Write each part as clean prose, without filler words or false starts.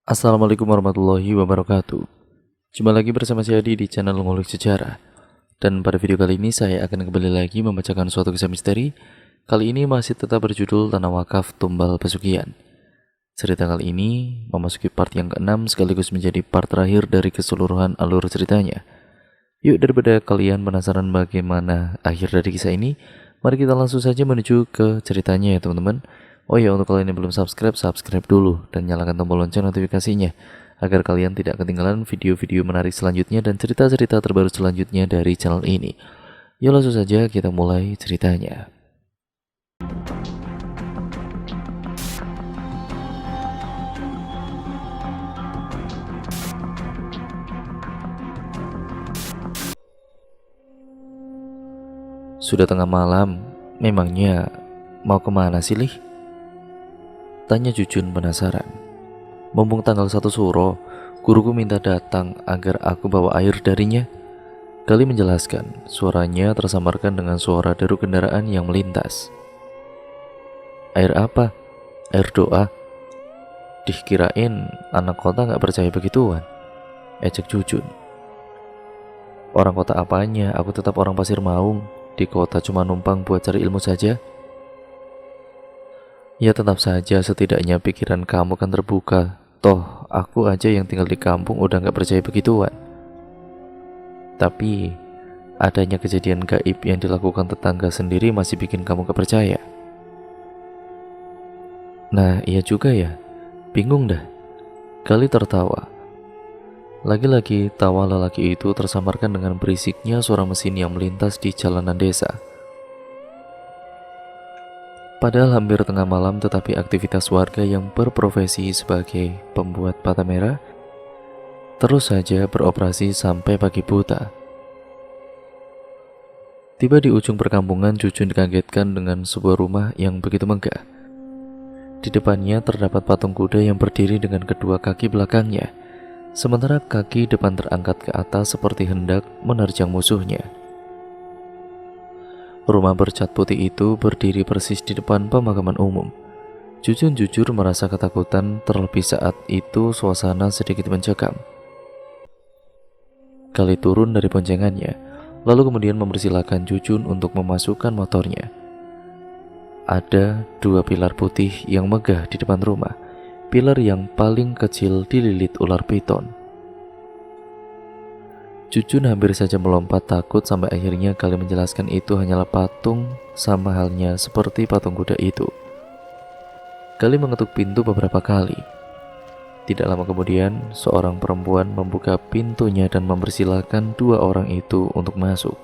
Assalamualaikum warahmatullahi wabarakatuh. Jumpa lagi bersama saya Adi di channel Ngulik Sejarah. Dan pada video kali ini saya akan kembali lagi membacakan suatu kisah misteri. Kali ini masih tetap berjudul Tanah Wakaf Tumbal Pesugihan. Cerita kali ini memasuki part yang ke-6 sekaligus menjadi part terakhir dari keseluruhan alur ceritanya. Yuk, daripada kalian penasaran bagaimana akhir dari kisah ini, mari kita langsung saja menuju ke ceritanya ya teman-teman. Oh ya, untuk kalian yang belum subscribe dulu dan nyalakan tombol lonceng notifikasinya agar kalian tidak ketinggalan video-video menarik selanjutnya dan cerita-cerita terbaru selanjutnya dari channel ini. Yuk langsung saja kita mulai ceritanya. Sudah tengah malam, memangnya mau kemana sih, Lih? Tanya Jujun penasaran. Mumpung tanggal 1 Suro, guruku minta datang agar aku bawa air darinya. Gali menjelaskan, suaranya tersamarkan dengan suara deru kendaraan yang melintas. Air apa? Air doa? Dikirain anak kota gak percaya begituan, ejek Jujun. Orang kota apanya, aku tetap orang Pasir Maung. Di kota cuma numpang buat cari ilmu saja. Ya tetap saja setidaknya pikiran kamu kan terbuka. Toh aku aja yang tinggal di kampung udah gak percaya begituan. Tapi adanya kejadian gaib yang dilakukan tetangga sendiri masih bikin kamu gak percaya. Nah iya juga ya, bingung dah. Gali tertawa. Lagi-lagi tawa lelaki itu tersamarkan dengan berisiknya suara mesin yang melintas di jalanan desa. Padahal hampir tengah malam, tetapi aktivitas warga yang berprofesi sebagai pembuat bata merah terus saja beroperasi sampai pagi buta. Tiba di ujung perkampungan, Jujun dikagetkan dengan sebuah rumah yang begitu megah. Di depannya terdapat patung kuda yang berdiri dengan kedua kaki belakangnya, sementara kaki depan terangkat ke atas seperti hendak menerjang musuhnya. Rumah bercat putih itu berdiri persis di depan pemakaman umum. Jujun jujur merasa ketakutan, terlebih saat itu suasana sedikit mencekam. Gali turun dari boncengannya, lalu kemudian mempersilahkan Jujun untuk memasukkan motornya. Ada dua pilar putih yang megah di depan rumah. Pilar yang paling kecil dililit ular piton. Jujun hampir saja melompat takut sampai akhirnya Gali menjelaskan itu hanyalah patung, sama halnya seperti patung kuda itu. Gali mengetuk pintu beberapa kali. Tidak lama kemudian, seorang perempuan membuka pintunya dan mempersilahkan dua orang itu untuk masuk.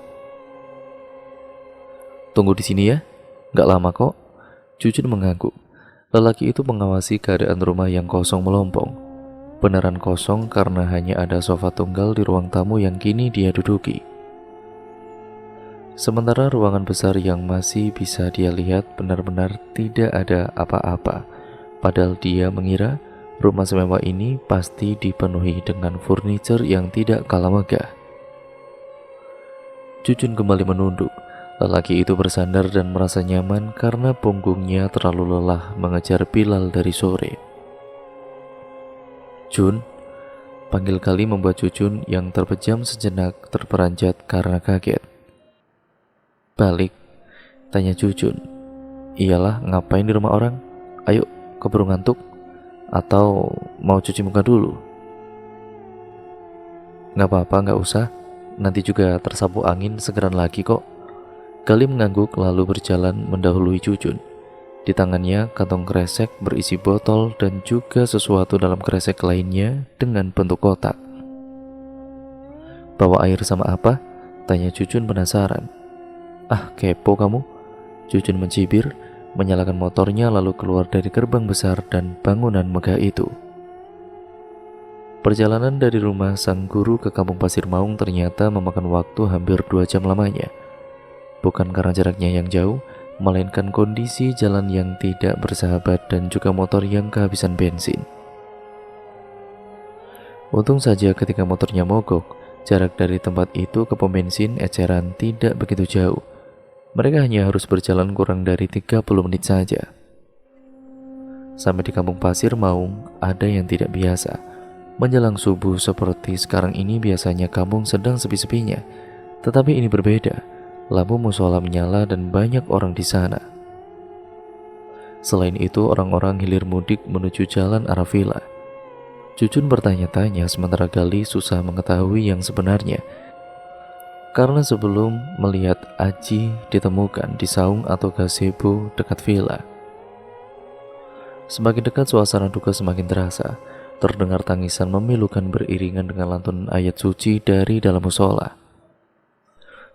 Tunggu di sini ya, gak lama kok. Jujun mengangguk. Lelaki itu mengawasi keadaan rumah yang kosong melompong. Beneran kosong karena hanya ada sofa tunggal di ruang tamu yang kini dia duduki. Sementara ruangan besar yang masih bisa dia lihat benar-benar tidak ada apa-apa. Padahal dia mengira rumah semewah ini pasti dipenuhi dengan furniture yang tidak kalah megah. Jujun kembali menunduk. Lelaki itu bersandar dan merasa nyaman karena punggungnya terlalu lelah mengejar Bilal dari sore. Jun, panggil Gali membuat Jujun yang terpejam sejenak terperanjat karena kaget. Balik, tanya Jujun. Iyalah, ngapain di rumah orang? Ayo, keburu ngantuk? Atau mau cuci muka dulu? Gak apa-apa, gak usah. Nanti juga tersapu angin segeran lagi kok. Gali mengangguk lalu berjalan mendahului Jujun. Di tangannya kantong kresek berisi botol dan juga sesuatu dalam kresek lainnya dengan bentuk kotak. Bawa air sama apa? Tanya Jujun penasaran. Ah, kepo kamu. Jujun mencibir, menyalakan motornya lalu keluar dari gerbang besar dan bangunan megah itu. Perjalanan dari rumah sang guru ke kampung Pasir Maung ternyata memakan waktu hampir 2 jam lamanya. Bukan karena jaraknya yang jauh, melainkan kondisi jalan yang tidak bersahabat dan juga motor yang kehabisan bensin. Untung saja ketika motornya mogok, jarak dari tempat itu ke pom bensin eceran tidak begitu jauh. Mereka hanya harus berjalan kurang dari 30 menit saja. Sampai di kampung pasir Maung ada yang tidak biasa. Menjelang subuh seperti sekarang ini biasanya kampung sedang sepi-sepinya. Tetapi ini berbeda. Lampu musola menyala dan banyak orang di sana. Selain itu, orang-orang hilir mudik menuju jalan arah villa. Cucun bertanya-tanya sementara Gali susah mengetahui yang sebenarnya. Karena sebelum melihat Aji ditemukan di saung atau gazebo dekat villa. Semakin dekat suasana duka semakin terasa. Terdengar tangisan memilukan beriringan dengan lantunan ayat suci dari dalam musola.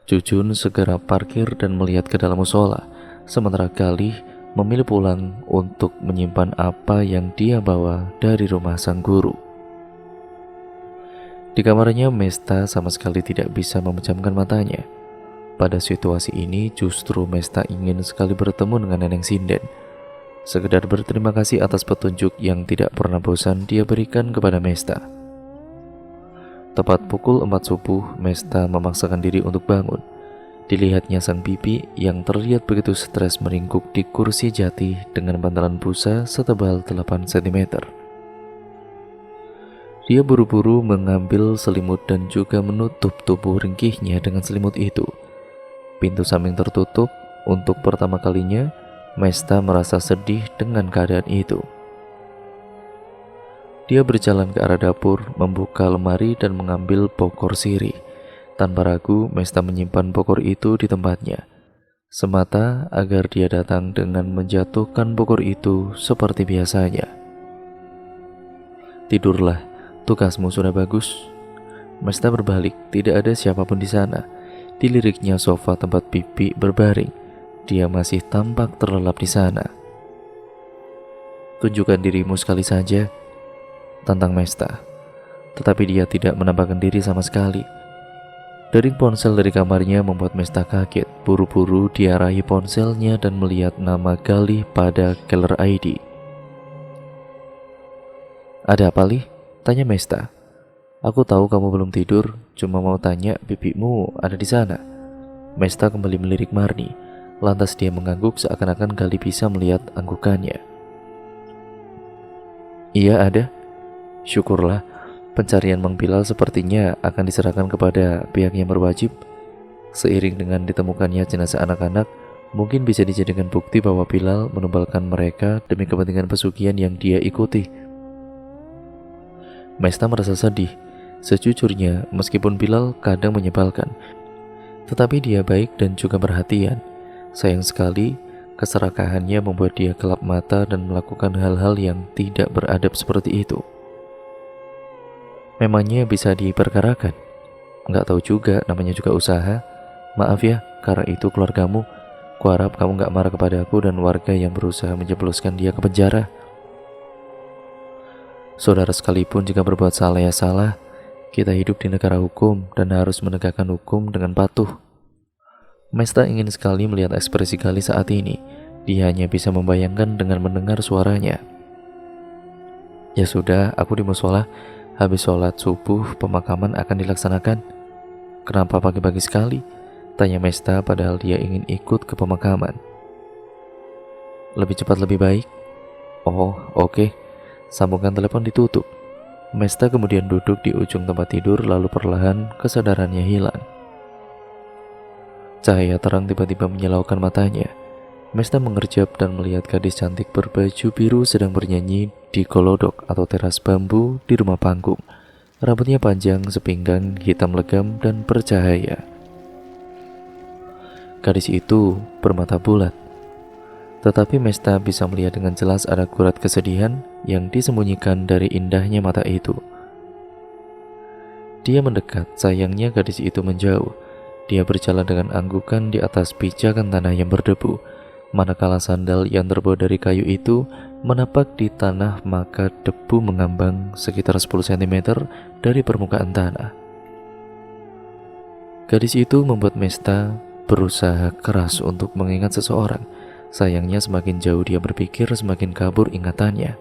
Cucun segera parkir dan melihat ke dalam musola, sementara Gali memilih pulang untuk menyimpan apa yang dia bawa dari rumah sang guru. Di kamarnya, Mesta sama sekali tidak bisa memejamkan matanya. Pada situasi ini justru Mesta ingin sekali bertemu dengan Neneng Sinden. Sekedar berterima kasih atas petunjuk yang tidak pernah bosan dia berikan kepada Mesta. Tepat pukul 4 subuh, Mesta memaksakan diri untuk bangun. Dilihatnya sang bibi yang terlihat begitu stres meringkuk di kursi jati dengan bantalan busa setebal 8 cm. Dia buru-buru mengambil selimut dan juga menutup tubuh ringkihnya dengan selimut itu. Pintu samping tertutup. Untuk pertama kalinya, Mesta merasa sedih dengan keadaan itu. Dia berjalan ke arah dapur, membuka lemari dan mengambil bokor sirih. Tanpa ragu, Mesta menyimpan bokor itu di tempatnya, semata agar dia datang dengan menjatuhkan bokor itu seperti biasanya. Tidurlah, tugasmu sudah bagus. Mesta berbalik, tidak ada siapapun di sana. Diliriknya sofa tempat pipi berbaring. Dia masih tampak terlelap di sana. Tunjukkan dirimu sekali saja, tantang Mesta. Tetapi dia tidak menampakkan diri sama sekali. Dering ponsel dari kamarnya membuat Mesta kaget. Buru-buru dia raih ponselnya dan melihat nama Gali pada caller ID. Ada apa, Li? Tanya Mesta. Aku tahu kamu belum tidur, cuma mau tanya bibimu ada di sana. Mesta kembali melirik Marni. Lantas dia mengangguk seakan-akan Gali bisa melihat anggukannya. Iya ada. Syukurlah. Pencarian Mang Bilal sepertinya akan diserahkan kepada pihak yang berwajib. Seiring dengan ditemukannya jenazah anak-anak, mungkin bisa dijadikan bukti bahwa Bilal menumbalkan mereka demi kepentingan pesugihan yang dia ikuti. Mesta merasa sedih. Sejujurnya, meskipun Bilal kadang menyebalkan, tetapi dia baik dan juga perhatian. Sayang sekali, keserakahannya membuat dia gelap mata dan melakukan hal-hal yang tidak beradab seperti itu. Memangnya bisa diperkarakan? Nggak tahu juga, namanya juga usaha. Maaf ya, karena itu keluargamu. Kuharap kamu nggak marah kepada aku dan warga yang berusaha menjebloskan dia ke penjara. Saudara sekalipun jika berbuat salah ya salah. Kita hidup di negara hukum dan harus menegakkan hukum dengan patuh. Mesta ingin sekali melihat ekspresi Gali saat ini. Dia hanya bisa membayangkan dengan mendengar suaranya. Ya sudah, aku di musola. Habis sholat subuh, pemakaman akan dilaksanakan. Kenapa pagi-pagi sekali? Tanya Mesta padahal dia ingin ikut ke pemakaman. Lebih cepat lebih baik. Oh, oke. Sambungan telepon ditutup. Mesta kemudian duduk di ujung tempat tidur lalu perlahan kesadarannya hilang. Cahaya terang tiba-tiba menyilaukan matanya. Mesta mengerjap dan melihat gadis cantik berbaju biru sedang bernyanyi di kolodok atau teras bambu di rumah panggung. Rambutnya panjang sepinggang, hitam legam dan bercahaya. Gadis itu bermata bulat. Tetapi Mesta bisa melihat dengan jelas ada kurat kesedihan yang disembunyikan dari indahnya mata itu. Dia mendekat, sayangnya gadis itu menjauh. Dia berjalan dengan anggukan di atas pijakan tanah yang berdebu. Manakala sandal yang terbuat dari kayu itu menapak di tanah, maka debu mengambang sekitar 10 cm dari permukaan tanah. Gadis itu membuat Mesta berusaha keras untuk mengingat seseorang. Sayangnya semakin jauh dia berpikir, semakin kabur ingatannya.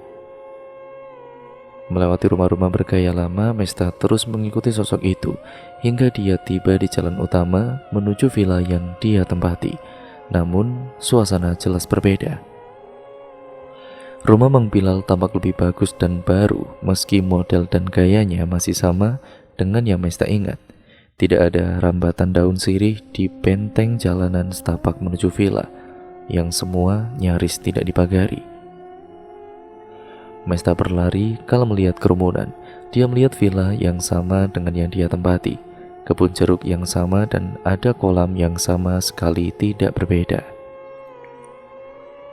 Melewati rumah-rumah bergaya lama, Mesta terus mengikuti sosok itu hingga dia tiba di jalan utama menuju villa yang dia tempati. Namun, suasana jelas berbeda. Rumah Mang Bilal tampak lebih bagus dan baru, meski model dan gayanya masih sama dengan yang Mesta ingat. Tidak ada rambatan daun sirih di benteng jalanan setapak menuju villa, yang semua nyaris tidak dipagari. Mesta berlari kala melihat kerumunan. Dia melihat villa yang sama dengan yang dia tempati, kebun jeruk yang sama, dan ada kolam yang sama sekali tidak berbeda.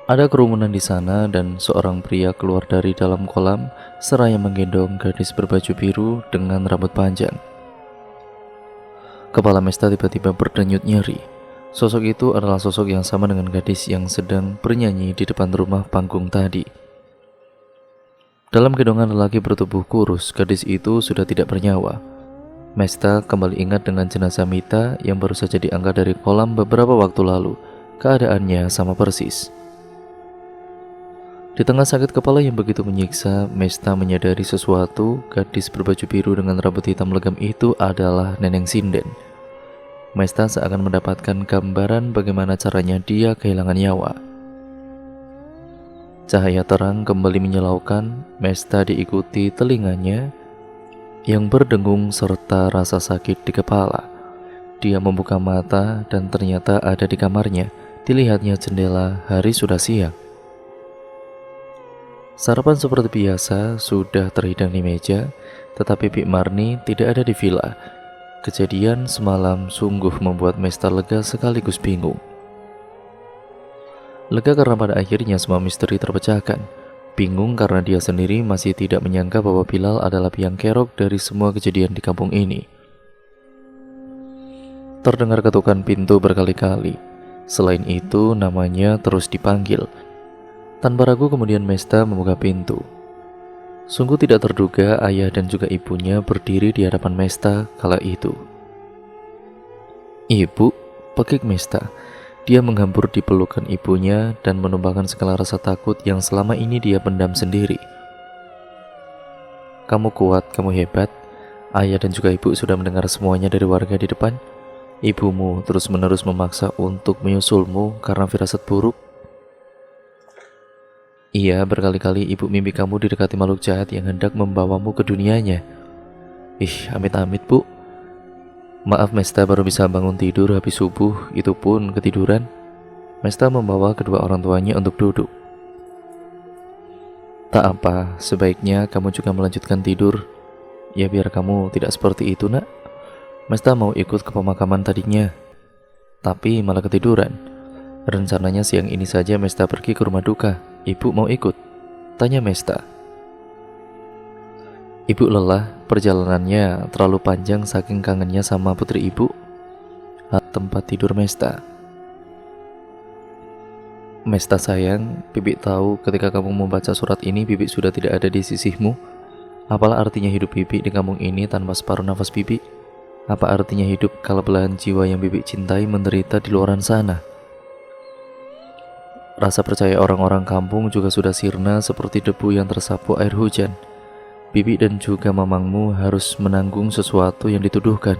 Ada kerumunan di sana dan seorang pria keluar dari dalam kolam seraya menggendong gadis berbaju biru dengan rambut panjang. Kepala Mesta tiba-tiba berdenyut nyeri. Sosok itu adalah sosok yang sama dengan gadis yang sedang bernyanyi di depan rumah panggung tadi. Dalam gendongan lelaki bertubuh kurus, gadis itu sudah tidak bernyawa. Mesta kembali ingat dengan jenazah Mita yang baru saja diangkat dari kolam beberapa waktu lalu. Keadaannya sama persis. Di tengah sakit kepala yang begitu menyiksa, Mesta menyadari sesuatu. Gadis berbaju biru dengan rambut hitam legam itu adalah Neneng Sinden. Mesta seakan mendapatkan gambaran bagaimana caranya dia kehilangan nyawa. Cahaya terang kembali menyilaukan. Mesta diikuti telinganya yang berdengung serta rasa sakit di kepala. Dia membuka mata dan ternyata ada di kamarnya. Dilihatnya jendela, hari sudah siang. Sarapan seperti biasa sudah terhidang di meja, tetapi Bik Marni tidak ada di villa. Kejadian semalam sungguh membuat Mesta lega sekaligus bingung. Lega karena pada akhirnya semua misteri terpecahkan. Bingung karena dia sendiri masih tidak menyangka bahwa Bilal adalah biang kerok dari semua kejadian di kampung ini. Terdengar ketukan pintu berkali-kali. Selain itu, namanya terus dipanggil. Tanpa ragu kemudian Mesta membuka pintu. Sungguh tidak terduga ayah dan juga ibunya berdiri di hadapan Mesta kala itu. "Ibu," pekik Mesta. Dia menghambur di pelukan ibunya dan menumpahkan segala rasa takut yang selama ini dia pendam sendiri. "Kamu kuat, kamu hebat. Ayah dan juga ibu sudah mendengar semuanya dari warga di depan. Ibumu terus-menerus memaksa untuk menyusulmu karena firasat buruk. Iya, berkali-kali ibu mimpi kamu didekati makhluk jahat yang hendak membawamu ke dunianya." "Ih, amit-amit, Bu. Maaf, Mesta baru bisa bangun tidur habis subuh, itu pun ketiduran." Mesta membawa kedua orang tuanya untuk duduk. "Tak apa, sebaiknya kamu juga melanjutkan tidur. Ya biar kamu tidak seperti itu, Nak." Mesta mau ikut ke pemakaman tadinya, tapi malah ketiduran. Rencananya siang ini saja Mesta pergi ke rumah duka. "Ibu mau ikut?" tanya Mesta. Ibu lelah, perjalanannya terlalu panjang saking kangennya sama putri ibu. Tempat tidur Mesta. "Mesta sayang, Bibi tahu ketika kamu membaca surat ini Bibi sudah tidak ada di sisimu. Apalah artinya hidup Bibi di kampung ini tanpa separuh nafas Bibi? Apa artinya hidup kalau belahan jiwa yang Bibi cintai menderita di luaran sana? Rasa percaya orang-orang kampung juga sudah sirna seperti debu yang tersapu air hujan. Bibi dan juga mamangmu harus menanggung sesuatu yang dituduhkan.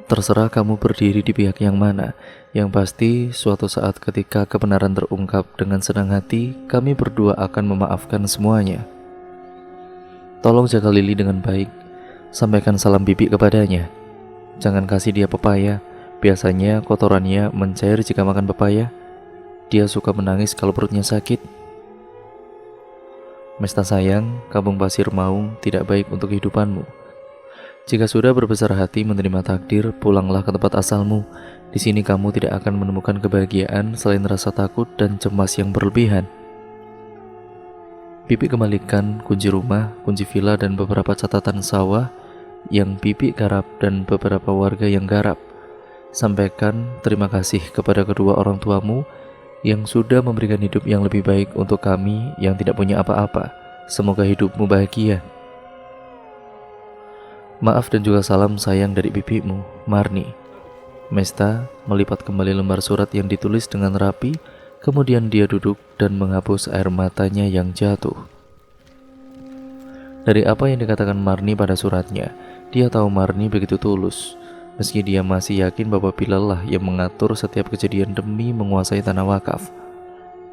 Terserah kamu berdiri di pihak yang mana. Yang pasti suatu saat ketika kebenaran terungkap, dengan senang hati kami berdua akan memaafkan semuanya. Tolong jaga Lili dengan baik. Sampaikan salam Bibi kepadanya. Jangan kasih dia pepaya. Biasanya kotorannya mencair jika makan pepaya. Dia suka menangis kalau perutnya sakit. Mesta sayang, kampung Pasir Maung tidak baik untuk kehidupanmu. Jika sudah berbesar hati menerima takdir, pulanglah ke tempat asalmu. Di sini kamu tidak akan menemukan kebahagiaan selain rasa takut dan cemas yang berlebihan." Bibi kembalikan kunci rumah, kunci villa dan beberapa catatan sawah yang Bibi garap dan beberapa warga yang garap. "Sampaikan terima kasih kepada kedua orang tuamu yang sudah memberikan hidup yang lebih baik untuk kami yang tidak punya apa-apa. Semoga hidupmu bahagia. Maaf dan juga salam sayang dari bibimu, Marni." Mesta melipat kembali lembar surat yang ditulis dengan rapi, kemudian dia duduk dan menghapus air matanya yang jatuh. Dari apa yang dikatakan Marni pada suratnya, dia tahu Marni begitu tulus. Meski dia masih yakin bahwa Bilal lah yang mengatur setiap kejadian demi menguasai tanah wakaf.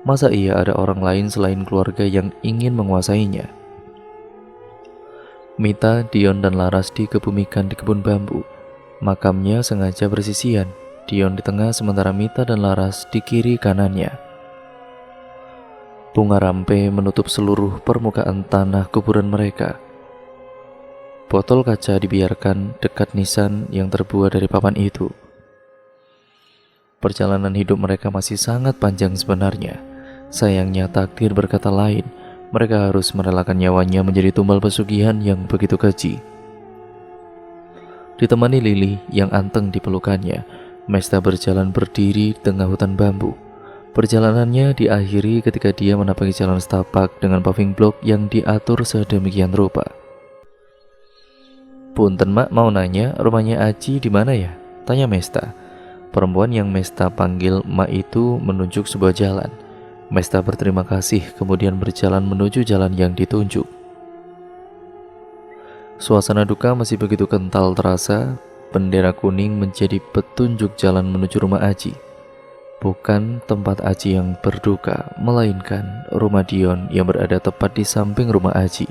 Masa iya ada orang lain selain keluarga yang ingin menguasainya? Mita, Dion, dan Laras dikebumikan di kebun bambu. Makamnya sengaja bersisian, Dion di tengah sementara Mita dan Laras di kiri kanannya. Bunga rampe menutup seluruh permukaan tanah kuburan mereka. Botol kaca dibiarkan dekat nisan yang terbuat dari papan itu. Perjalanan hidup mereka masih sangat panjang sebenarnya. Sayangnya takdir berkata lain. Mereka harus merelakan nyawanya menjadi tumbal pesugihan yang begitu keji. Ditemani Lili yang anteng di pelukannya, Mesta berjalan berdiri di tengah hutan bambu. Perjalanannya diakhiri ketika dia menapaki jalan setapak dengan paving block yang diatur sedemikian rupa. "Punten mak, mau nanya, rumahnya Aji di mana ya?" tanya Mesta. Perempuan yang Mesta panggil mak itu menunjuk sebuah jalan. Mesta berterima kasih kemudian berjalan menuju jalan yang ditunjuk. Suasana duka masih begitu kental terasa. Bendera kuning menjadi petunjuk jalan menuju rumah Aji. Bukan tempat Aji yang berduka, melainkan rumah Dion yang berada tepat di samping rumah Aji.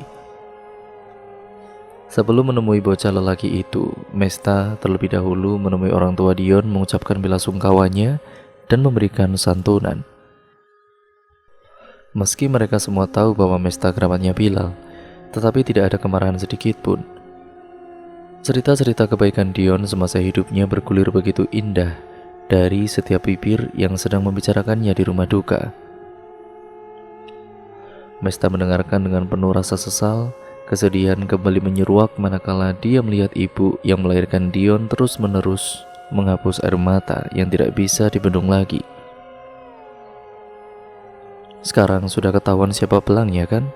Sebelum menemui bocah lelaki itu, Mesta terlebih dahulu menemui orang tua Dion, mengucapkan bela sungkawanya dan memberikan santunan. Meski mereka semua tahu bahwa Mesta kerabatnya Bilal, tetapi tidak ada kemarahan sedikit pun. Cerita-cerita kebaikan Dion semasa hidupnya bergulir begitu indah dari setiap bibir yang sedang membicarakannya di rumah duka. Mesta mendengarkan dengan penuh rasa sesal. Kesedihan kembali menyeruak manakala dia melihat ibu yang melahirkan Dion terus-menerus menghapus air mata yang tidak bisa dibendung lagi. Sekarang sudah ketahuan siapa pelangnya kan?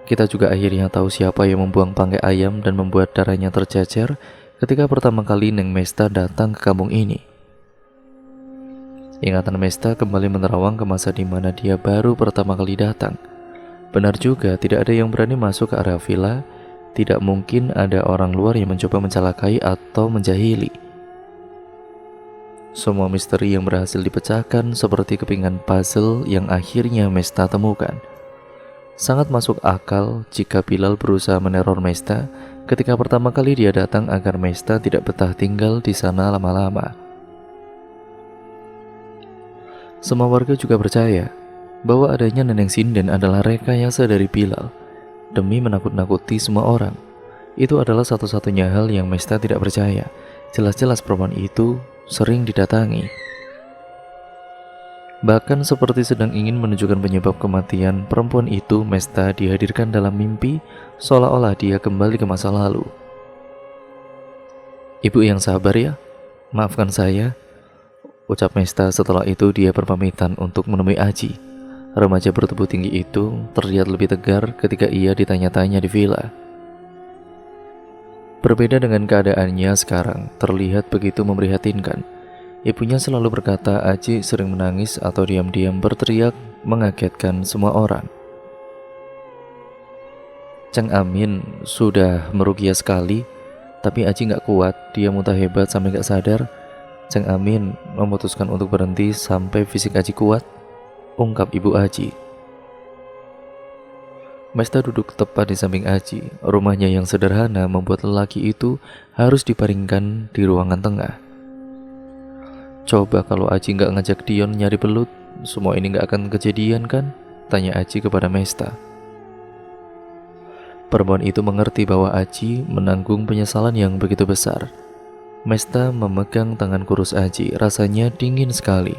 Kita juga akhirnya tahu siapa yang membuang bangkai ayam dan membuat darahnya tercecer ketika pertama kali Neng Mesta datang ke kampung ini. Ingatan Mesta kembali menerawang ke masa di mana dia baru pertama kali datang. Benar juga, tidak ada yang berani masuk ke area villa. Tidak mungkin ada orang luar yang mencoba mencelakai atau menjahili. Semua misteri yang berhasil dipecahkan seperti kepingan puzzle yang akhirnya Mesta temukan. Sangat masuk akal jika Bilal berusaha meneror Mesta ketika pertama kali dia datang agar Mesta tidak betah tinggal di sana lama-lama. Semua warga juga percaya bahwa adanya Neneng Sinden adalah rekayasa dari Bilal demi menakut-nakuti semua orang. Itu adalah satu-satunya hal yang Mesta tidak percaya. Jelas-jelas perempuan itu sering didatangi. Bahkan seperti sedang ingin menunjukkan penyebab kematian perempuan itu, Mesta dihadirkan dalam mimpi seolah-olah dia kembali ke masa lalu. "Ibu yang sabar ya, maafkan saya," ucap Mesta. Setelah itu dia berpamitan untuk menemui Aji. Remaja bertubuh tinggi itu terlihat lebih tegar ketika ia ditanya-tanya di villa. Berbeda dengan keadaannya sekarang, terlihat begitu memprihatinkan. Ibunya selalu berkata Aji sering menangis atau diam-diam berteriak mengagetkan semua orang. Ceng Amin sudah meruqyah sekali, tapi Aji gak kuat, dia muntah hebat sampai gak sadar. Ceng Amin memutuskan untuk berhenti sampai fisik Aji kuat, ungkap ibu Aji. Mesta duduk tepat di samping Aji. Rumahnya yang sederhana membuat lelaki itu harus diparingkan di ruangan tengah. "Coba kalau Aji gak ngajak Dion nyari belut, semua ini gak akan kejadian kan?" tanya Aji kepada Mesta. Perempuan itu mengerti bahwa Aji menanggung penyesalan yang begitu besar. Mesta memegang tangan kurus Aji, rasanya dingin sekali.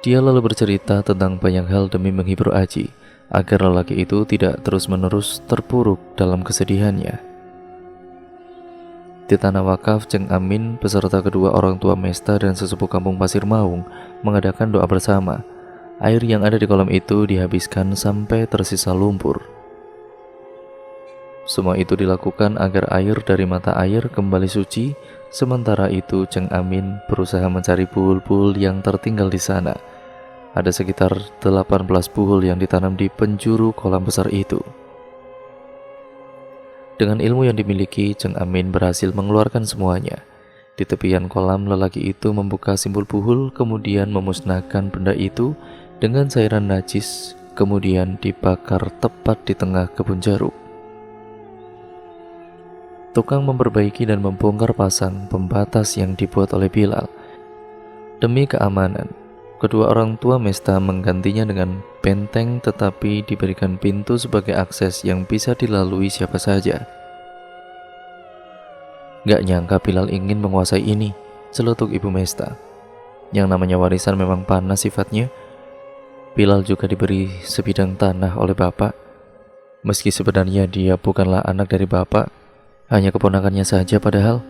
Dia lalu bercerita tentang banyak hal demi menghibur Aji, agar lelaki itu tidak terus-menerus terpuruk dalam kesedihannya. Di tanah wakaf, Ceng Amin beserta kedua orang tua Mesta dan sesepuh kampung Pasir Maung mengadakan doa bersama. Air yang ada di kolam itu dihabiskan sampai tersisa lumpur. Semua itu dilakukan agar air dari mata air kembali suci. Sementara itu Ceng Amin berusaha mencari buhul-buhul yang tertinggal di sana. Ada sekitar 18 buhul yang ditanam di penjuru kolam besar itu. Dengan ilmu yang dimiliki, Ceng Amin berhasil mengeluarkan semuanya. Di tepian kolam, lelaki itu membuka simpul buhul, kemudian memusnahkan benda itu dengan cairan najis, kemudian dibakar tepat di tengah kebun jeruk. Tukang memperbaiki dan membongkar pasang pembatas yang dibuat oleh Bilal. Demi keamanan, kedua orang tua Mesta menggantinya dengan benteng, tetapi diberikan pintu sebagai akses yang bisa dilalui siapa saja. Gak nyangka Bilal ingin menguasai ini, celetuk ibu Mesta. Yang namanya warisan memang panas sifatnya. Bilal juga diberi sebidang tanah oleh bapak. Meski sebenarnya dia bukanlah anak dari bapak, hanya keponakannya saja padahal.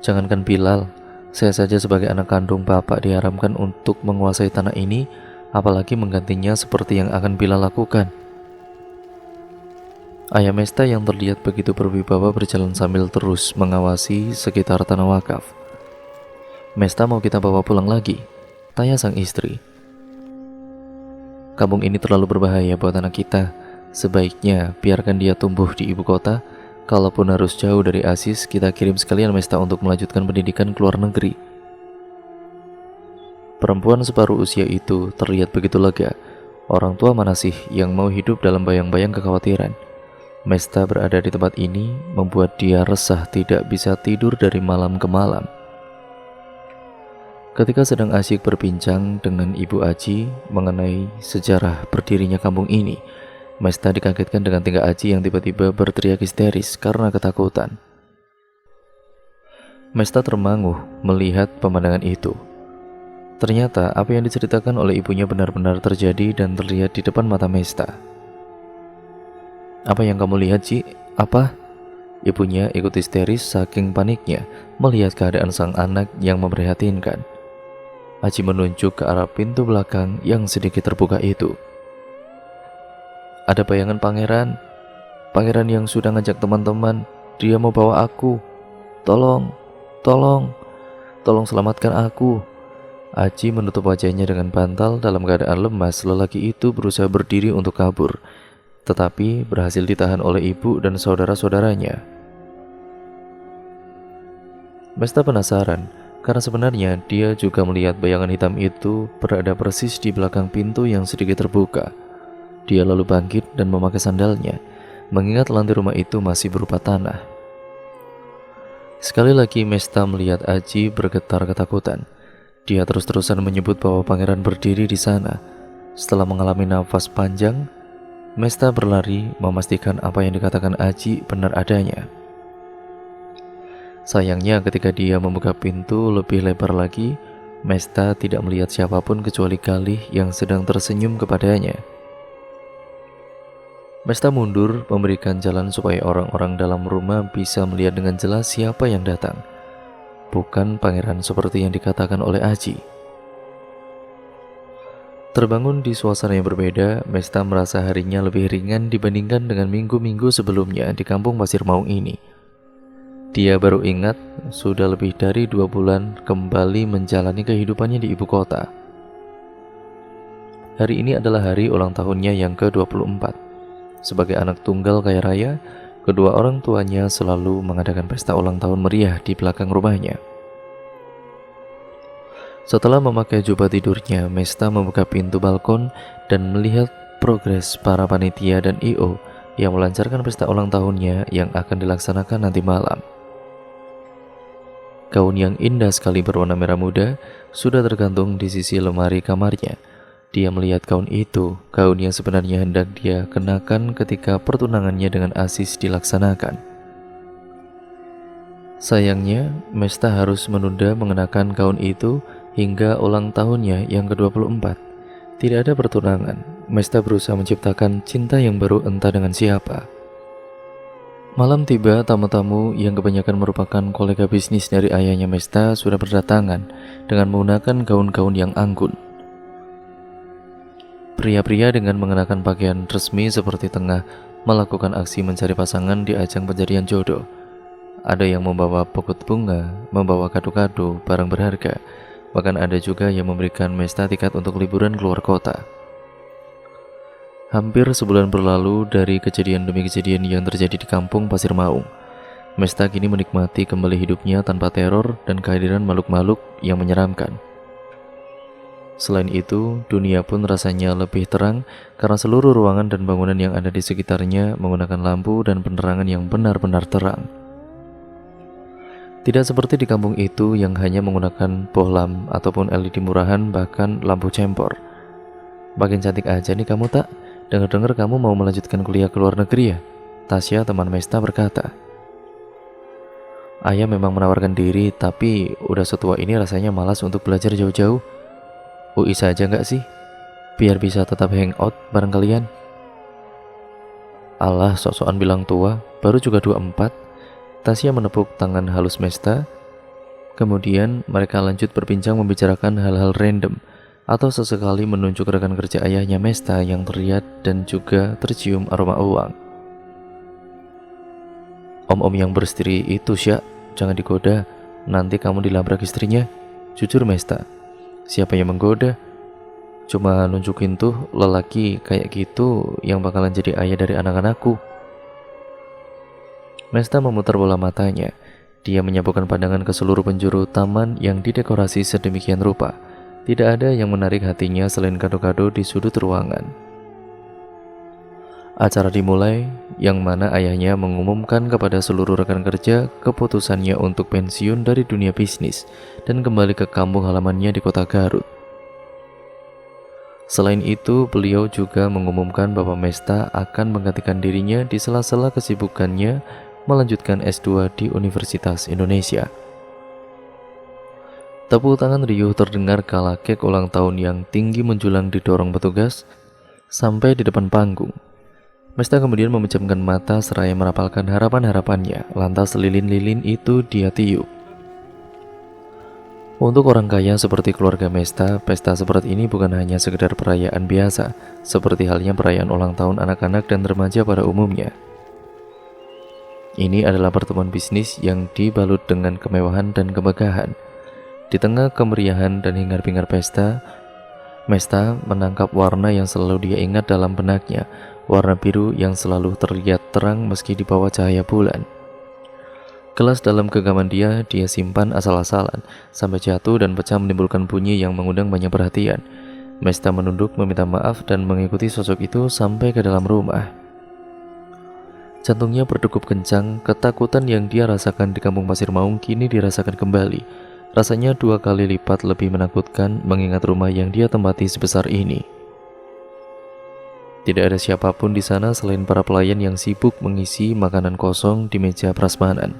Jangankan Bilal, saya saja sebagai anak kandung bapak diharamkan untuk menguasai tanah ini, apalagi menggantinya seperti yang akan Bilal lakukan. Ayah Mesta yang terlihat begitu berwibawa berjalan sambil terus mengawasi sekitar tanah wakaf. "Mesta mau kita bawa pulang lagi?" tanya sang istri. "Kampung ini terlalu berbahaya buat anak kita. Sebaiknya biarkan dia tumbuh di ibu kota. Kalaupun harus jauh dari Aziz, kita kirim sekalian Mesta untuk melanjutkan pendidikan ke luar negeri." Perempuan separuh usia itu terlihat begitu lega. Orang tua mana sih yang mau hidup dalam bayang-bayang kekhawatiran? Mesta berada di tempat ini membuat dia resah, tidak bisa tidur dari malam ke malam. Ketika sedang asyik berbincang dengan Ibu Aji mengenai sejarah berdirinya kampung ini, Mesta dikagetkan dengan tingkah Aji yang tiba-tiba berteriak histeris karena ketakutan. Mesta termangu melihat pemandangan itu. Ternyata apa yang diceritakan oleh ibunya benar-benar terjadi dan terlihat di depan mata Mesta. "Apa yang kamu lihat, Ci? Apa?" Ibunya ikut histeris saking paniknya melihat keadaan sang anak yang memprihatinkan. Aji menunjuk ke arah pintu belakang yang sedikit terbuka itu. "Ada bayangan pangeran. Pangeran yang sudah ngajak teman-teman. Dia mau bawa aku. Tolong, tolong, tolong selamatkan aku." Aji menutup wajahnya dengan bantal. Dalam keadaan lemas, lelaki itu berusaha berdiri untuk kabur, tetapi berhasil ditahan oleh ibu dan saudara-saudaranya. Mesta penasaran, karena sebenarnya dia juga melihat bayangan hitam itu berada persis di belakang pintu yang sedikit terbuka. Dia lalu bangkit dan memakai sandalnya, mengingat lantai rumah itu masih berupa tanah. Sekali lagi Mesta melihat Aji bergetar ketakutan. Dia terus-terusan menyebut bahwa pangeran berdiri di sana. Setelah mengalami nafas panjang, Mesta berlari memastikan apa yang dikatakan Aji benar adanya. Sayangnya ketika dia membuka pintu lebih lebar lagi, Mesta tidak melihat siapapun kecuali Galih yang sedang tersenyum kepadanya. Mesta mundur memberikan jalan supaya orang-orang dalam rumah bisa melihat dengan jelas siapa yang datang. Bukan pangeran seperti yang dikatakan oleh Aji. Terbangun di suasana yang berbeda, Mesta merasa harinya lebih ringan dibandingkan dengan minggu-minggu sebelumnya di kampung Pasir Maung ini. Dia baru ingat sudah lebih dari 2 bulan kembali menjalani kehidupannya di ibu kota. Hari ini adalah hari ulang tahunnya yang ke-24. Sebagai anak tunggal kaya raya, kedua orang tuanya selalu mengadakan pesta ulang tahun meriah di belakang rumahnya. Setelah memakai jubah tidurnya, Mesta membuka pintu balkon dan melihat progres para panitia dan I.O. yang melancarkan pesta ulang tahunnya yang akan dilaksanakan nanti malam. Gaun yang indah sekali berwarna merah muda sudah tergantung di sisi lemari kamarnya. Dia melihat gaun itu, gaun yang sebenarnya hendak dia kenakan ketika pertunangannya dengan Aziz dilaksanakan. Sayangnya, Mesta harus menunda mengenakan gaun itu hingga ulang tahunnya yang ke-24. Tidak ada pertunangan. Mesta berusaha menciptakan cinta yang baru entah dengan siapa. Malam tiba, tamu-tamu yang kebanyakan merupakan kolega bisnis dari ayahnya Mesta sudah berdatangan dengan menggunakan gaun-gaun yang anggun. Pria-pria dengan mengenakan pakaian resmi seperti tengah melakukan aksi mencari pasangan di ajang pencarian jodoh. Ada yang membawa pokok bunga, membawa kado-kado, barang berharga. Bahkan ada juga yang memberikan Mesta tiket untuk liburan keluar kota. Hampir sebulan berlalu dari kejadian demi kejadian yang terjadi di kampung Pasir Maung. Mesta kini menikmati kembali hidupnya tanpa teror dan kehadiran makhluk-makhluk yang menyeramkan. Selain itu, dunia pun rasanya lebih terang karena seluruh ruangan dan bangunan yang ada di sekitarnya menggunakan lampu dan penerangan yang benar-benar terang. Tidak seperti di kampung itu yang hanya menggunakan bohlam ataupun LED murahan, bahkan lampu cempor. Makin cantik aja nih kamu, tak? Dengar-dengar kamu mau melanjutkan kuliah ke luar negeri ya? Tasya, teman Mesta, berkata. Ayah memang menawarkan diri, tapi udah setua ini rasanya malas untuk belajar jauh-jauh. UI saja nggak sih? Biar bisa tetap hangout bareng kalian. Alah, sok-sokan bilang tua, baru juga 24. Tasya menepuk tangan halus Mesta. Kemudian mereka lanjut berbincang membicarakan hal-hal random, atau sesekali menunjuk rekan kerja ayahnya Mesta yang terlihat dan juga tercium aroma uang. Om-om yang beristri itu, Syak, jangan digoda, nanti kamu dilabrak istrinya. Jujur Mesta, siapa yang menggoda? Cuma nunjukin tuh lelaki kayak gitu yang bakalan jadi ayah dari anak-anakku. Mesta memutar bola matanya. Dia menyabukkan pandangan ke seluruh penjuru taman yang didekorasi sedemikian rupa. Tidak ada yang menarik hatinya selain kado-kado di sudut ruangan. Acara dimulai, yang mana ayahnya mengumumkan kepada seluruh rekan kerja keputusannya untuk pensiun dari dunia bisnis dan kembali ke kampung halamannya di kota Garut. Selain itu, beliau juga mengumumkan bahwa Mesta akan menggantikan dirinya di sela-sela kesibukannya melanjutkan S2 di Universitas Indonesia. Tepuk tangan riuh terdengar kala kek ulang tahun yang tinggi menjulang didorong petugas sampai di depan panggung. Mesta kemudian memejamkan mata seraya merapalkan harapan-harapannya, lantas lilin-lilin itu dia tiup. Untuk orang kaya seperti keluarga Mesta, pesta seperti ini bukan hanya sekedar perayaan biasa, seperti halnya perayaan ulang tahun anak-anak dan remaja pada umumnya. Ini adalah pertemuan bisnis yang dibalut dengan kemewahan dan kemegahan. Di tengah kemeriahan dan hingar-bingar pesta, Mesta menangkap warna yang selalu dia ingat dalam benaknya, warna biru yang selalu terlihat terang meski di bawah cahaya bulan. Gelas dalam genggaman dia simpan asal-asalan, sampai jatuh dan pecah menimbulkan bunyi yang mengundang banyak perhatian. Mesta menunduk meminta maaf dan mengikuti sosok itu sampai ke dalam rumah. Jantungnya berdegup kencang, ketakutan yang dia rasakan di kampung Pasir Maung kini dirasakan kembali. Rasanya 2 kali lipat lebih menakutkan mengingat rumah yang dia tempati sebesar ini. Tidak ada siapapun di sana selain para pelayan yang sibuk mengisi makanan kosong di meja prasmanan.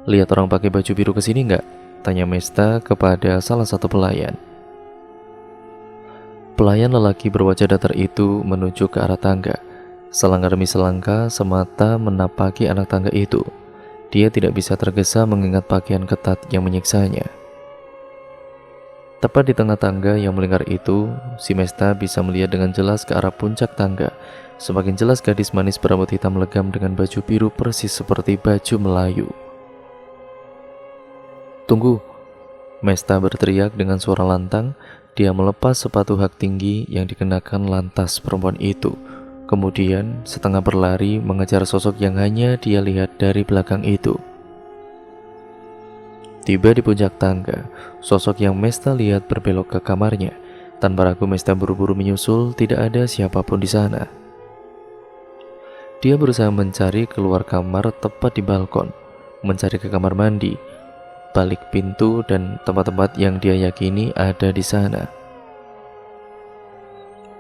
Lihat orang pakai baju biru kesini nggak? Tanya Mesta kepada salah satu pelayan. Pelayan lelaki berwajah datar itu menuju ke arah tangga. Selangkah demi selangkah semata menapaki anak tangga itu. Dia tidak bisa tergesa mengingat pakaian ketat yang menyiksanya. Tepat di tengah tangga yang melingkar itu, si Mesta bisa melihat dengan jelas ke arah puncak tangga. Semakin jelas gadis manis berambut hitam legam dengan baju biru persis seperti baju Melayu. Tunggu, Mesta berteriak dengan suara lantang. Dia melepas sepatu hak tinggi yang dikenakan lantas perempuan itu. Kemudian setengah berlari mengejar sosok yang hanya dia lihat dari belakang itu. Tiba di puncak tangga, sosok yang Mesta lihat berbelok ke kamarnya. Tanpa ragu Mesta buru-buru menyusul, tidak ada siapapun di sana. Dia berusaha mencari keluar kamar tepat di balkon, mencari ke kamar mandi, balik pintu dan tempat-tempat yang dia yakini ada di sana.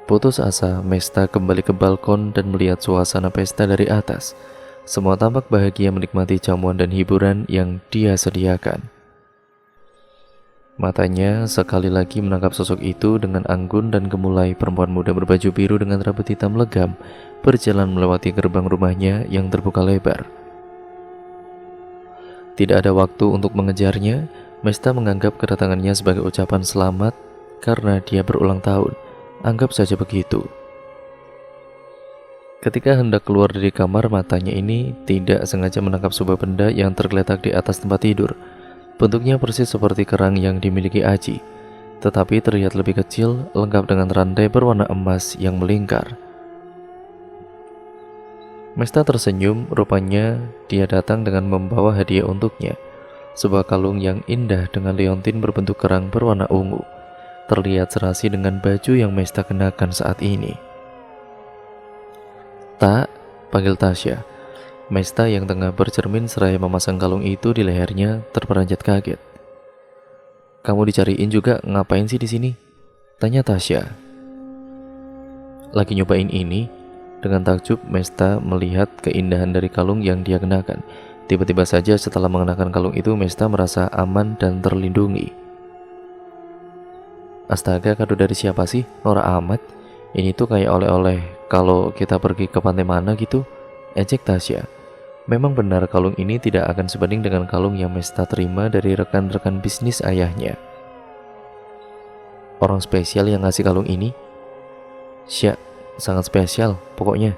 Putus asa, Mesta kembali ke balkon dan melihat suasana pesta dari atas. Semua tampak bahagia menikmati jamuan dan hiburan yang dia sediakan. Matanya sekali lagi menangkap sosok itu dengan anggun dan gemulai. Perempuan muda berbaju biru dengan rambut hitam legam berjalan melewati gerbang rumahnya yang terbuka lebar. Tidak ada waktu untuk mengejarnya. Mesta menganggap kedatangannya sebagai ucapan selamat karena dia berulang tahun. Anggap saja begitu. Ketika hendak keluar dari kamar, matanya ini tidak sengaja menangkap sebuah benda yang tergeletak di atas tempat tidur. Bentuknya persis seperti kerang yang dimiliki Aji, tetapi terlihat lebih kecil, lengkap dengan rantai berwarna emas yang melingkar. Mesta tersenyum, rupanya dia datang dengan membawa hadiah untuknya. Sebuah kalung yang indah dengan liontin berbentuk kerang berwarna ungu. terlihat serasi dengan baju yang Mesta kenakan saat ini. "Tak," panggil Tasya. Mesta yang tengah bercermin seraya memasang kalung itu di lehernya terperanjat kaget. "Kamu dicariin juga, ngapain sih di sini?" tanya Tasya. "Lagi nyobain ini." Dengan takjub Mesta melihat keindahan dari kalung yang dia kenakan. Tiba-tiba saja setelah mengenakan kalung itu, Mesta merasa aman dan terlindungi. "Astaga, kado dari siapa sih? Norak amat. Ini tuh kayak oleh-oleh kalau kita pergi ke pantai mana gitu," ejek Tasya. Memang benar kalung ini tidak akan sebanding dengan kalung yang Mesta terima dari rekan-rekan bisnis ayahnya. "Orang spesial yang ngasih kalung ini?" "Sya, sangat spesial pokoknya."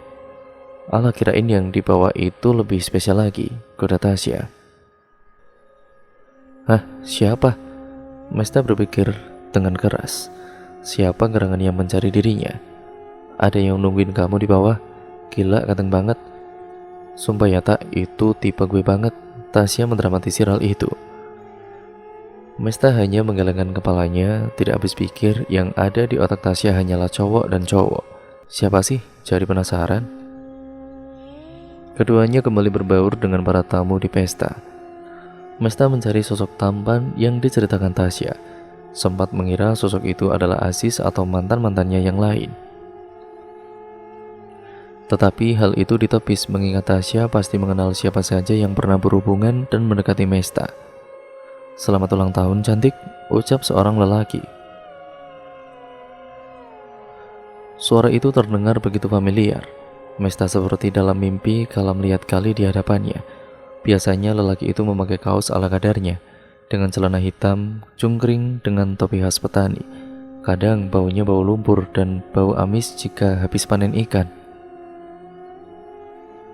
"Alah, kirain yang dibawa itu lebih spesial lagi," goda Tasya. "Hah, siapa?" Mesta berpikir dengan keras. Siapa gerangan yang mencari dirinya? "Ada yang nungguin kamu di bawah? Gila, ganteng banget. Sumpah ya Tak, itu tipe gue banget." Tasya mendramatisir hal itu. Mesta hanya menggelengkan kepalanya, tidak habis pikir yang ada di otak Tasya hanyalah cowok dan cowok. Siapa sih? Jadi penasaran. Keduanya kembali berbaur dengan para tamu di pesta. Mesta mencari sosok tampan yang diceritakan Tasya. Sempat mengira sosok itu adalah Aziz atau mantan-mantannya yang lain. Tetapi hal itu ditepis mengingat Tasya pasti mengenal siapa saja yang pernah berhubungan dan mendekati Mesta. "Selamat ulang tahun cantik," ucap seorang lelaki. Suara itu terdengar begitu familiar. Mesta seperti dalam mimpi kala melihat Gali di hadapannya. Biasanya lelaki itu memakai kaos ala kadarnya, dengan celana hitam, cungkring dengan topi khas petani. Kadang baunya bau lumpur dan bau amis jika habis panen ikan.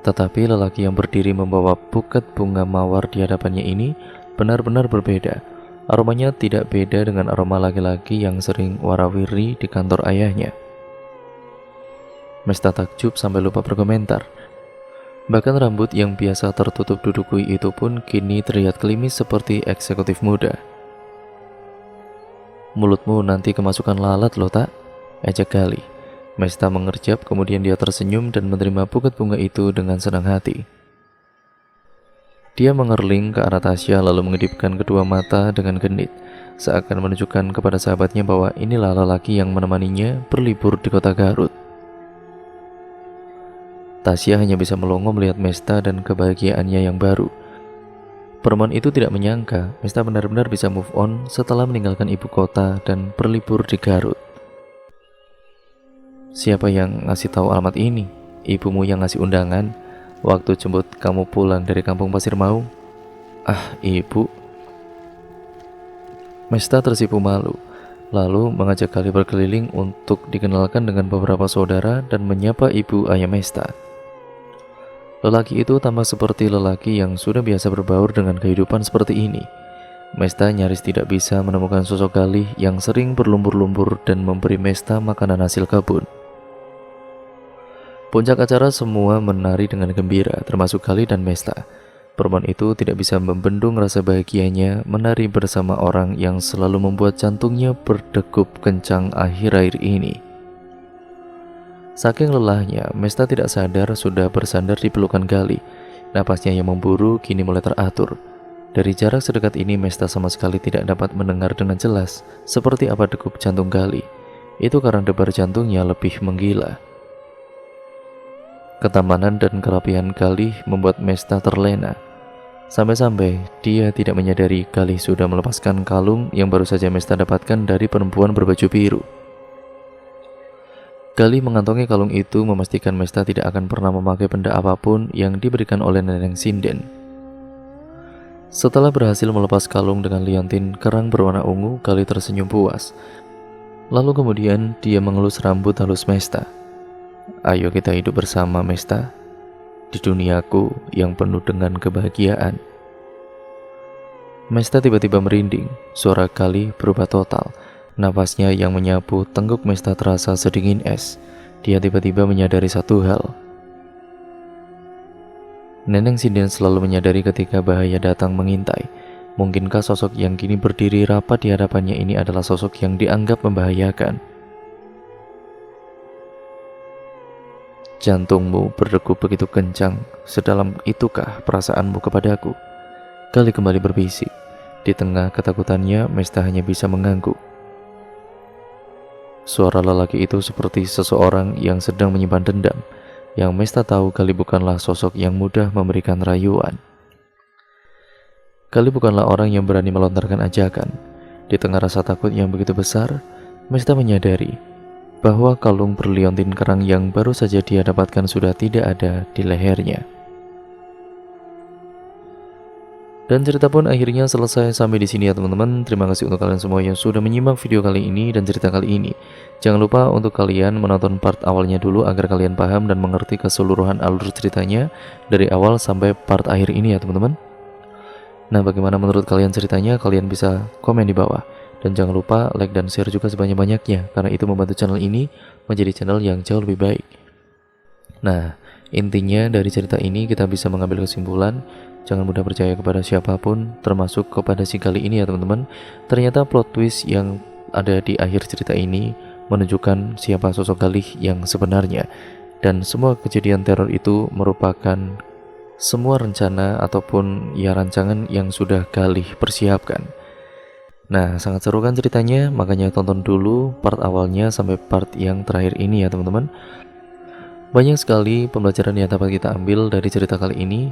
Tetapi lelaki yang berdiri membawa buket bunga mawar di hadapannya ini benar-benar berbeda. Aromanya tidak beda dengan aroma laki-laki yang sering warawiri di kantor ayahnya. Mesta takjub sampai lupa berkomentar. Bahkan rambut yang biasa tertutup dudukui itu pun kini terlihat klimis seperti eksekutif muda. "Mulutmu nanti kemasukan lalat loh Tak," ejek Gali. Mesta mengerjap, kemudian dia tersenyum dan menerima buket bunga itu dengan senang hati. Dia mengerling ke arah Tasya lalu mengedipkan kedua mata dengan genit, seakan menunjukkan kepada sahabatnya bahwa inilah lelaki yang menemaninya berlibur di kota Garut. Tasya hanya bisa melongo melihat Mesta dan kebahagiaannya yang baru. Perempuan itu tidak menyangka Mesta benar-benar bisa move on setelah meninggalkan ibu kota dan berlibur di Garut. "Siapa yang ngasih tahu alamat ini? Ibumu yang ngasih undangan waktu jemput kamu pulang dari kampung Pasir Mau?" "Ah, ibu." Mesta tersipu malu, lalu mengajak Gali berkeliling untuk dikenalkan dengan beberapa saudara dan menyapa ibu ayah Mesta. Lelaki itu tampak seperti lelaki yang sudah biasa berbaur dengan kehidupan seperti ini. Mesta nyaris tidak bisa menemukan sosok Gali yang sering berlumpur-lumpur dan memberi Mesta makanan hasil kebun. Puncak acara semua menari dengan gembira, termasuk Gali dan Mesta. Perempuan itu tidak bisa membendung rasa bahagianya menari bersama orang yang selalu membuat jantungnya berdegup kencang akhir-akhir ini. Saking lelahnya, Mesta tidak sadar sudah bersandar di pelukan Gali. Napasnya yang memburu kini mulai teratur. Dari jarak sedekat ini, Mesta sama sekali tidak dapat mendengar dengan jelas seperti apa degup jantung Gali. Itu karena debar jantungnya lebih menggila. Ketamanan dan kerapihan Gali membuat Mesta terlena. Sampai-sampai dia tidak menyadari Gali sudah melepaskan kalung yang baru saja Mesta dapatkan dari perempuan berbaju biru. Gali mengantongi kalung itu memastikan Mesta tidak akan pernah memakai benda apapun yang diberikan oleh Nenek Sinden. Setelah berhasil melepas kalung dengan liontin kerang berwarna ungu, Gali tersenyum puas. Lalu kemudian dia mengelus rambut halus Mesta. "Ayo kita hidup bersama Mesta, di duniaku yang penuh dengan kebahagiaan." Mesta tiba-tiba merinding, suara Gali berubah total. Napasnya yang menyapu tengguk Mesta terasa sedingin es. Dia tiba-tiba menyadari satu hal. Nenek Sinden selalu menyadari ketika bahaya datang mengintai. Mungkinkah sosok yang kini berdiri rapat di hadapannya ini adalah sosok yang dianggap membahayakan? Jantungmu berdegup begitu kencang, sedalam itukah perasaanmu kepadaku? Gali kembali berbisik. Di tengah ketakutannya, Mesta hanya bisa mengangguk. Suara lelaki itu seperti seseorang yang sedang menyimpan dendam, yang Mesta tahu Gali bukanlah sosok yang mudah memberikan rayuan. Gali bukanlah orang yang berani melontarkan ajakan. Di tengah rasa takut yang begitu besar, Mesta menyadari bahwa kalung berliontin kerang yang baru saja dia dapatkan sudah tidak ada di lehernya. Dan cerita pun akhirnya selesai sampai di sini ya teman-teman. Terima kasih untuk kalian semua yang sudah menyimak video kali ini dan cerita kali ini. Jangan lupa untuk kalian menonton part awalnya dulu agar kalian paham dan mengerti keseluruhan alur ceritanya dari awal sampai part akhir ini ya teman-teman. Nah, bagaimana menurut kalian ceritanya? Kalian bisa komen di bawah. Dan jangan lupa like dan share juga sebanyak-banyaknya, karena itu membantu channel ini menjadi channel yang jauh lebih baik. Nah, intinya dari cerita ini kita bisa mengambil kesimpulan, jangan mudah percaya kepada siapapun, termasuk kepada si Gali ini ya teman-teman. Ternyata plot twist yang ada di akhir cerita ini menunjukkan siapa sosok Galih yang sebenarnya. Dan semua kejadian teror itu merupakan semua rencana ataupun ya rancangan yang sudah Galih persiapkan. Nah, sangat seru kan ceritanya, makanya tonton dulu part awalnya sampai part yang terakhir ini ya teman-teman. Banyak sekali pembelajaran yang dapat kita ambil dari cerita kali ini.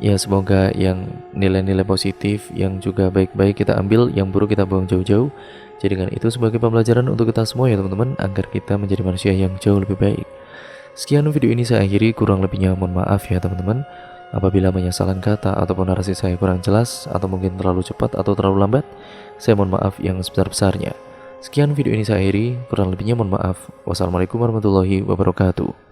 Ya semoga yang nilai-nilai positif yang juga baik-baik kita ambil, yang buruk kita buang jauh-jauh. Jadikan itu sebagai pembelajaran untuk kita semua ya teman-teman, agar kita menjadi manusia yang jauh lebih baik. Sekian video ini saya akhiri, kurang lebihnya mohon maaf ya teman-teman. Apabila menyesalkan kata ataupun narasi saya kurang jelas atau mungkin terlalu cepat atau terlalu lambat, saya mohon maaf yang sebesar-besarnya. Sekian video ini saya akhiri, kurang lebihnya mohon maaf. Wassalamualaikum warahmatullahi wabarakatuh.